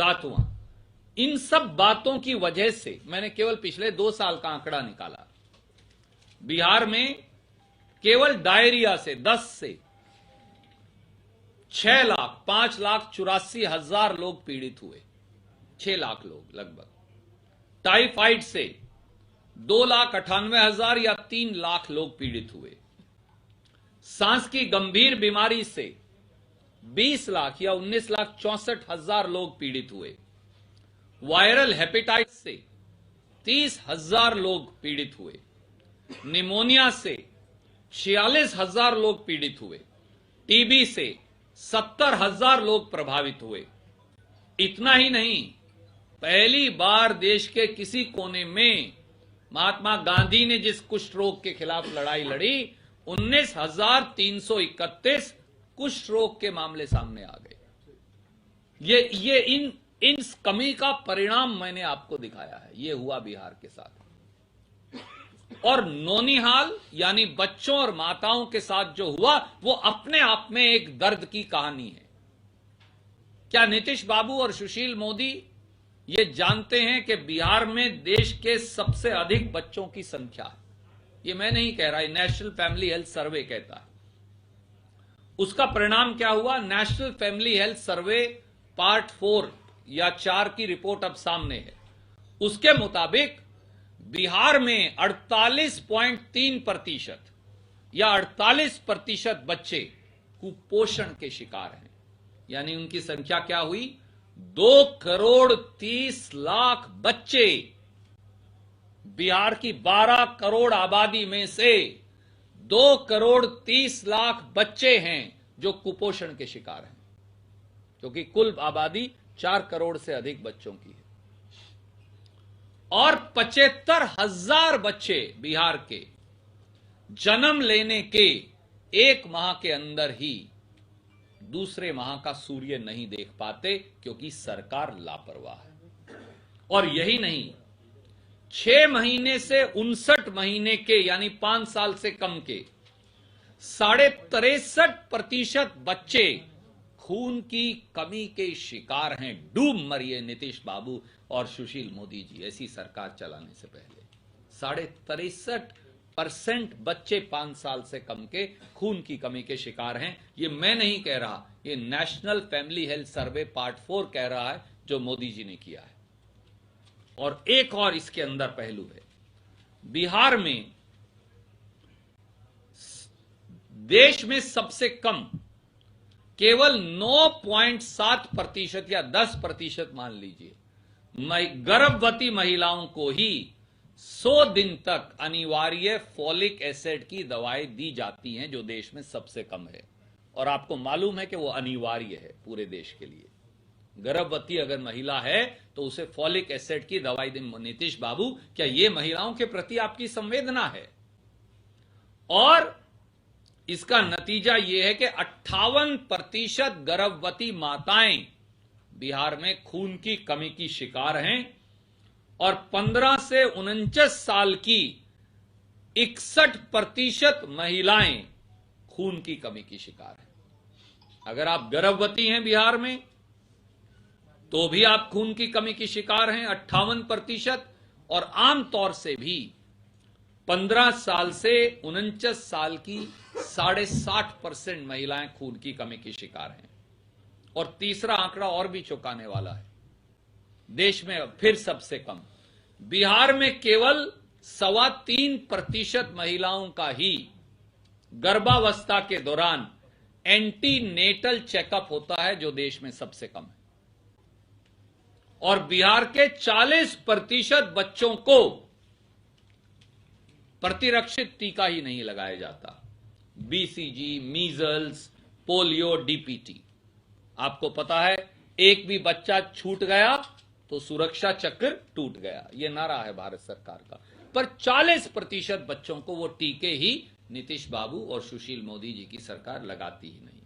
7वां। इन सब बातों की वजह से मैंने केवल पिछले 2 साल का आंकड़ा निकाला। बिहार में केवल डायरिया से 10 से 6 लाख 5,84,000 लोग पीड़ित हुए। 6 लाख लोग लगभग। टाइफाइड से 2,98,000 या 3 लाख लोग पीड़ित हुए। सांस की गंभीर बीमारी से 20 लाख या 19,64,000 लोग पीड़ित हुए। वायरल हेपेटाइटिस से 30,000 लोग पीड़ित हुए। निमोनिया से 46,000 लोग पीड़ित हुए। टीबी से 70,000 लोग प्रभावित हुए। इतना ही नहीं, पहली बार देश के किसी कोने में महात्मा गांधी ने जिस कुष्ठ रोग के खिलाफ लड़ाई लड़ी, 19,331 कुष्ठ रोग के मामले सामने आ गए। ये इन कमी का परिणाम मैंने आपको दिखाया है। ये हुआ बिहार के साथ। और नौनिहाल यानी बच्चों और माताओं के साथ जो हुआ वो अपने आप में एक दर्द की कहानी है। क्या नीतीश बाबू और सुशील मोदी ये जानते हैं कि बिहार में देश के सबसे अधिक बच्चों की संख्या है? ये मैं नहीं कह रहा, नेशनल फैमिली हेल्थ सर्वे कहता है। उसका परिणाम क्या हुआ? National family health survey part 4 या 4 की रिपोर्ट अब सामने है। उसके मुताबिक बिहार में 48.3% या 48% बच्चे कुपोषण के शिकार हैं। यानी उनकी संख्या क्या हुई? 2,30,00,000 बच्चे बिहार की 12 करोड़ आबादी में से 2,30,00,000 बच्चे हैं जो कुपोषण के शिकार हैं, क्योंकि कुल आबादी 4 करोड़ से अधिक बच्चों की है। और 75,000 बच्चे बिहार के जन्म लेने के 1 माह के अंदर ही दूसरे माह का सूर्य नहीं देख पाते, क्योंकि सरकार लापरवाह है। और यही नहीं, 6 महीने से 59 महीने के यानी 5 साल से कम के 63.5% बच्चे खून की कमी के शिकार हैं। डूब मरिए नीतीश बाबू और सुशील मोदी जी ऐसी सरकार चलाने से पहले। 63.5% बच्चे 5 साल से कम के खून की कमी के शिकार हैं। ये मैं नहीं कह रहा, ये national family health survey part 4 कह रहा है, जो मोदी जी ने किया है। और एक और इसके अंदर पहलू है। बिहार में देश में सबसे कम केवल 9.7% या 10% मान लीजिए गर्भवती महिलाओं को ही 100 दिन तक अनिवार्य फॉलिक एसिड की दवाएं दी जाती हैं, जो देश में सबसे कम है। और आपको मालूम है कि वो अनिवार्य है पूरे देश के लिए। गर्भवती अगर महिला है तो उसे फॉलिक एसिड की दवाई दें। नीतीश बाबू, क्या ये महिलाओं के प्रति आपकी संवेदना है? और इसका नतीजा यह है कि 58% गर्भवती माताएं बिहार में खून की कमी की शिकार हैं और 15 से 49 साल की 61% महिलाएं खून की कमी की शिकार हैं। अगर आप गर्भवती हैं बिहार में तो भी आप खून की कमी की शिकार हैं 58%, और आमतौर से भी 15 साल से 49 साल की 60.5% महिलाएं खून की कमी की शिकार हैं। और तीसरा आंकड़ा और भी चौंकाने वाला है। देश में फिर सबसे कम बिहार में केवल 3.25% महिलाओं का ही गर्भावस्था के दौरान एंटीनेटल चेकअप होता है, जो देश में सबसे कम है। और बिहार के 40% बच्चों को प्रतिरक्षित टीका ही नहीं लगाया जाता। BCG, measles, polio, DPT. आपको पता है, एक भी बच्चा छूट गया तो सुरक्षा चक्र टूट गया। यह नारा है भारत सरकार का। पर 40% बच्चों को वो टीके ही नीतीश बाबू और सुशील मोदी जी की सरकार लगाती ही नहीं।